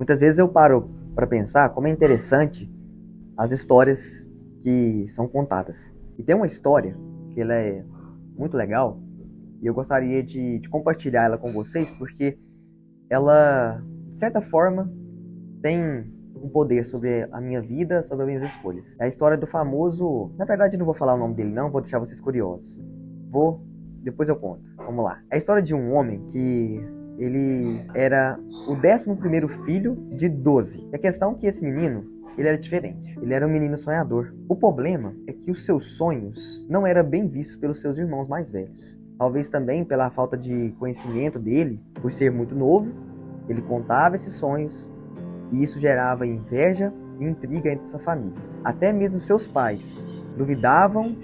Muitas vezes eu paro para pensar como é interessante as histórias que são contadas. E tem uma história que ela é muito legal e eu gostaria de compartilhar ela com vocês porque ela, de certa forma, tem um poder sobre a minha vida, sobre as minhas escolhas. É a história do famoso... Na verdade, eu não vou falar o nome dele não, vou deixar vocês curiosos. Depois eu conto. Vamos lá. É a história de um homem que ele era o 11º filho de 12. E a questão é que esse menino, ele era diferente. Ele era um menino sonhador. O problema é que os seus sonhos não eram bem vistos pelos seus irmãos mais velhos. Talvez também pela falta de conhecimento dele, por ser muito novo, ele contava esses sonhos e isso gerava inveja e intriga entre sua família. Até mesmo seus pais duvidavam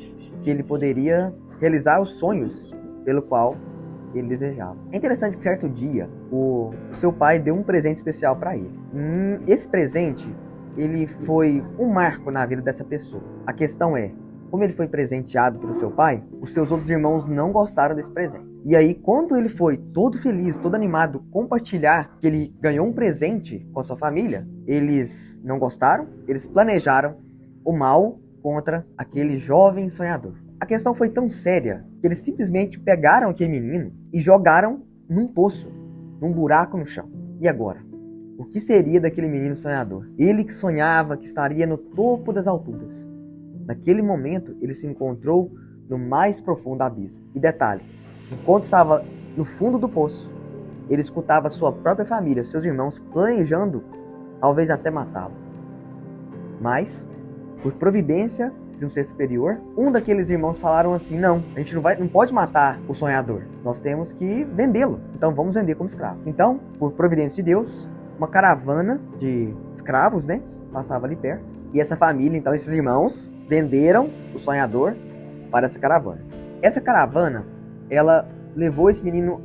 que ele poderia realizar os sonhos pelo qual ele desejava. É interessante que certo dia o seu pai deu um presente especial para ele. Esse presente ele foi um marco na vida dessa pessoa. A questão é, como ele foi presenteado pelo seu pai, os seus outros irmãos não gostaram desse presente. E aí, quando ele foi todo feliz, todo animado, compartilhar que ele ganhou um presente com a sua família, eles não gostaram, eles planejaram o mal contra aquele jovem sonhador. A questão foi tão séria que eles simplesmente pegaram aquele menino e jogaram num poço, num buraco no chão. E agora? O que seria daquele menino sonhador? Ele que sonhava que estaria no topo das alturas. Naquele momento, ele se encontrou no mais profundo abismo. E detalhe, enquanto estava no fundo do poço, ele escutava sua própria família, seus irmãos, planejando, talvez até matá-lo. Mas, por providência de um ser superior, um daqueles irmãos falaram assim: não, a gente não pode matar o sonhador, nós temos que vendê-lo, então vamos vender como escravo. Então, por providência de Deus, uma caravana de escravos, passava ali perto, e essa família, então esses irmãos, venderam o sonhador para essa caravana. Essa caravana, ela levou esse menino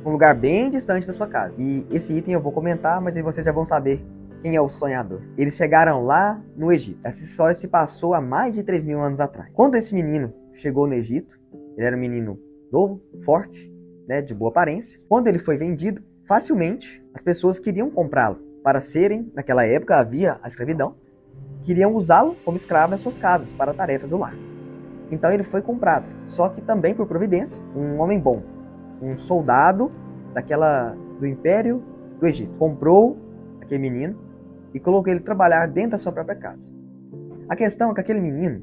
para um lugar bem distante da sua casa, e esse item eu vou comentar, mas aí vocês já vão saber quem é o sonhador. Eles chegaram lá no Egito. Essa história se passou há mais de 3.000 anos atrás. Quando esse menino chegou no Egito, ele era um menino novo, forte, de boa aparência. Quando ele foi vendido, facilmente as pessoas queriam comprá-lo para serem, naquela época havia a escravidão, queriam usá-lo como escravo nas suas casas para tarefas do lar. Então ele foi comprado. Só que também por providência, um homem bom, um soldado do Império do Egito, comprou aquele menino e colocou ele trabalhar dentro da sua própria casa. A questão é que aquele menino,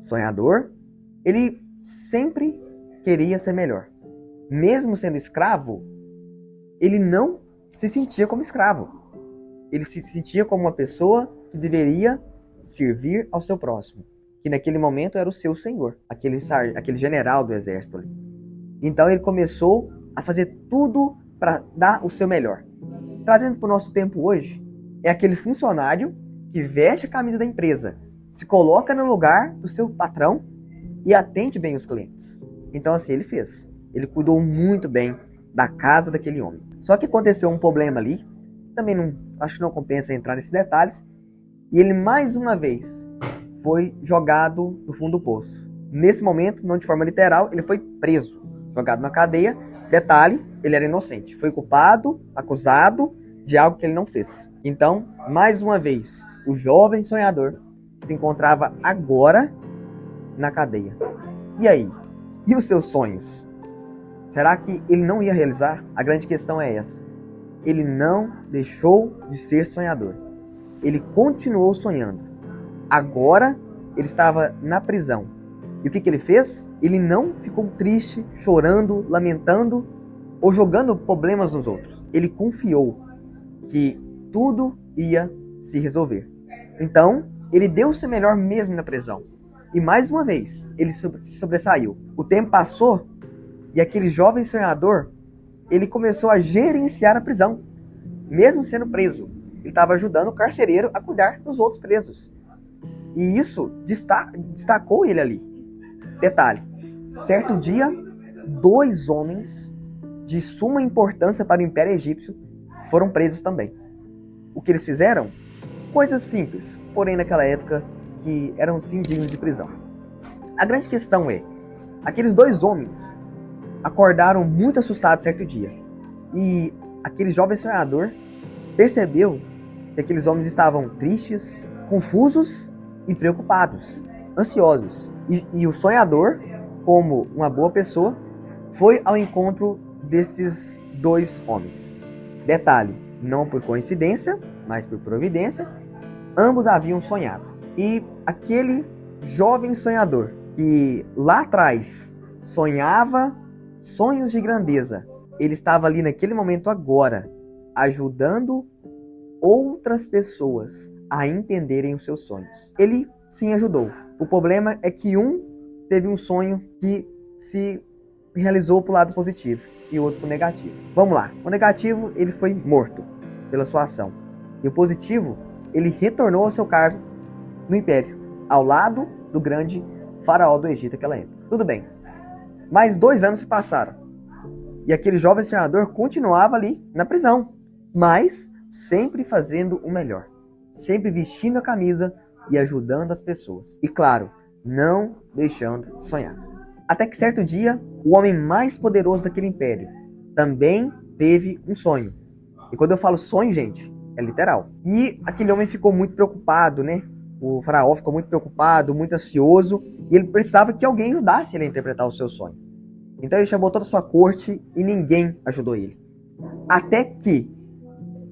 sonhador, ele sempre queria ser melhor. Mesmo sendo escravo, ele não se sentia como escravo. Ele se sentia como uma pessoa que deveria servir ao seu próximo, que naquele momento era o seu senhor, aquele general do exército ali. Então ele começou a fazer tudo para dar o seu melhor. Trazendo para o nosso tempo hoje, é aquele funcionário que veste a camisa da empresa, se coloca no lugar do seu patrão e atende bem os clientes. Então assim ele fez. Ele cuidou muito bem da casa daquele homem. Só que aconteceu um problema ali, também acho que não compensa entrar nesses detalhes, e ele mais uma vez foi jogado no fundo do poço. Nesse momento, não de forma literal, ele foi preso, jogado na cadeia. Detalhe, ele era inocente, foi culpado, acusado de algo que ele não fez. Então, mais uma vez, o jovem sonhador se encontrava agora na cadeia. E aí? E os seus sonhos? Será que ele não ia realizar? A grande questão é essa. Ele não deixou de ser sonhador. Ele continuou sonhando. Agora, ele estava na prisão. E o que ele fez? Ele não ficou triste, chorando, lamentando ou jogando problemas nos outros. Ele confiou que tudo ia se resolver. Então, ele deu o seu melhor mesmo na prisão. E mais uma vez, ele se sobressaiu. O tempo passou e aquele jovem sonhador, ele começou a gerenciar a prisão, mesmo sendo preso. Ele estava ajudando o carcereiro a cuidar dos outros presos. E isso destacou ele ali. Detalhe, certo dia, 2 homens de suma importância para o Império Egípcio foram presos também. O que eles fizeram? Coisas simples, porém naquela época que eram sim dignos de prisão. A grande questão é, aqueles 2 homens acordaram muito assustados certo dia. E aquele jovem sonhador percebeu que aqueles homens estavam tristes, confusos e preocupados, ansiosos. E o sonhador, como uma boa pessoa, foi ao encontro desses dois homens. Detalhe, não por coincidência, mas por providência, ambos haviam sonhado. E aquele jovem sonhador que lá atrás sonhava sonhos de grandeza, ele estava ali naquele momento agora, ajudando outras pessoas a entenderem os seus sonhos. Ele sim ajudou. O problema é que um teve um sonho que se realizou para o lado positivo e o outro para o negativo. Vamos lá. O negativo, ele foi morto pela sua ação. E o positivo, ele retornou ao seu cargo no império, ao lado do grande faraó do Egito naquela época. Tudo bem. Mais 2 anos se passaram. E aquele jovem sonhador continuava ali na prisão, mas sempre fazendo o melhor. Sempre vestindo a camisa e ajudando as pessoas. E claro, não deixando de sonhar. Até que certo dia, o homem mais poderoso daquele império também teve um sonho. E quando eu falo sonho, gente, é literal. E aquele homem ficou muito preocupado, né? O faraó ficou muito preocupado, muito ansioso. E ele precisava que alguém ajudasse ele a interpretar o seu sonho. Então ele chamou toda a sua corte e ninguém ajudou ele. Até que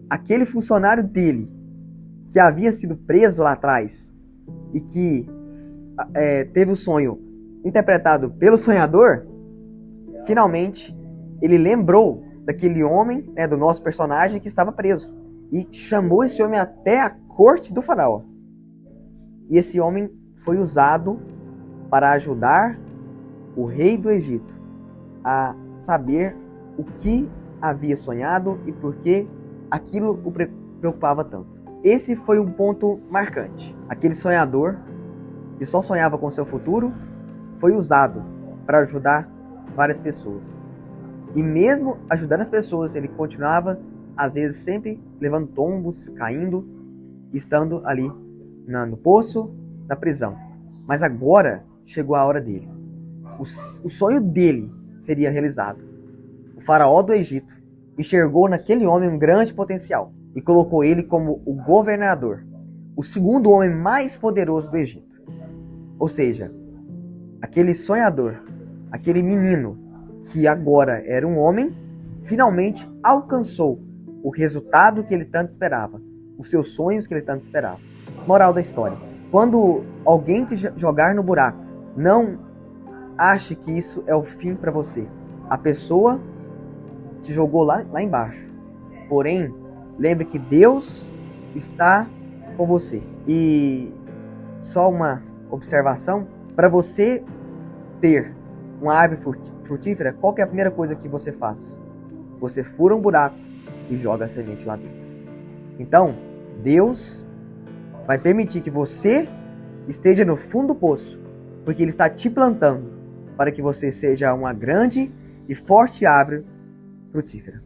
aquele funcionário dele, que havia sido preso lá atrás e que teve o sonho interpretado pelo sonhador, finalmente ele lembrou daquele homem, né, do nosso personagem que estava preso, e chamou esse homem até a corte do faraó. E esse homem foi usado para ajudar o rei do Egito a saber o que havia sonhado e por que aquilo o preocupava tanto. Esse foi um ponto marcante. Aquele sonhador que só sonhava com seu futuro foi usado para ajudar várias pessoas. E mesmo ajudando as pessoas, ele continuava, às vezes, sempre levando tombos, caindo, estando ali no poço, na prisão. Mas agora chegou a hora dele. O sonho dele seria realizado. O faraó do Egito enxergou naquele homem um grande potencial e colocou ele como o governador, o segundo homem mais poderoso do Egito. Ou seja, aquele sonhador, aquele menino que agora era um homem, finalmente alcançou o resultado que ele tanto esperava, os seus sonhos que ele tanto esperava. Moral da história: quando alguém te jogar no buraco, não ache que isso é o fim para você. A pessoa te jogou lá embaixo. Porém, lembre que Deus está com você. E só uma observação: para você ter uma árvore frutífera, qual que é a primeira coisa que você faz? Você fura um buraco e joga a semente lá dentro. Então, Deus vai permitir que você esteja no fundo do poço, porque Ele está te plantando para que você seja uma grande e forte árvore frutífera.